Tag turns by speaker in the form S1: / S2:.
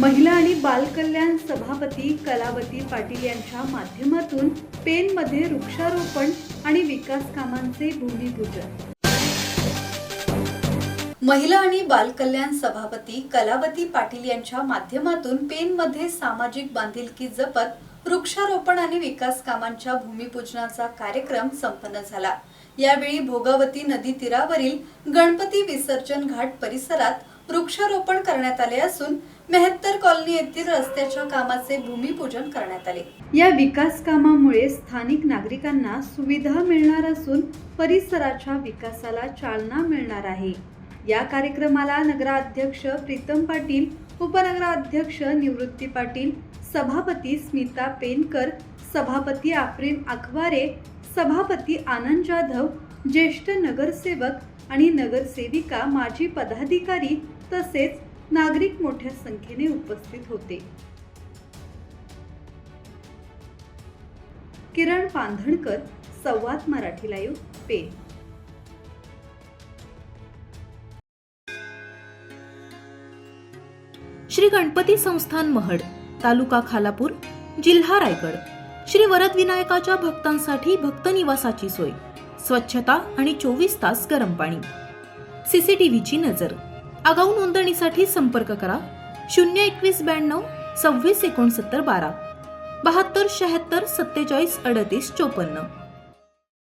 S1: महिला आणि बालकल्याण सभापती कलावती पाटील यांच्या माध्यमातून पेनमध्ये वृक्षारोपण आणि विकास कामांचे भूमिपूजन। महिला आणि बालकल्याण सभापती कलावती पाटील यांच्या माध्यमातून पेनमध्ये सामाजिक बांधिलकी जपत वृक्षारोपण आणि विकास कामांच्या भूमिपूजनाचा कार्यक्रम संपन्न झाला। यावेळी भोगावती नदी तीरावरील गणपती विसर्जन घाट परिसरात वृक्षारोपण करण्यात आले असून मेहत्तर कॉलनी येथील रस्त्याच्या कामाचे भूमिपूजन करण्यात आले। या विकास कामामुळे स्थानिक नागरिकांना सुविधा मिळणार असून परिसराच्या विकासाला चालना मिळणार आहे। या कार्यक्रमाला नगराध्यक्ष प्रीतम पाटील, उपनगराध्यक्ष निवृत्ती पाटील, सभापती स्मिता पेनकर, सभापती आफरीन अखबारे, सभापती आनंद जाधव, ज्येष्ठ नगरसेवक आणि नगरसेविका, माजी पदाधिकारी तसेच नागरिक मोठ्या संख्येने उपस्थित होते। किरण पांधणकर, संवाद मराठी लाईव्ह, पेन।
S2: श्री गणपती संस्थान महड, तालुका खालापूर, जिल्हा रायगड। श्री वरद विनायकाच्या भक्तांसाठी भक्त निवासाची सोय, स्वच्छता आणि 24 तास गरम पाणी, सीसीटीव्हीची नजर। आगाऊ नोंदणीसाठी संपर्क करा 02192 26 69 12 72 76 47 38 54।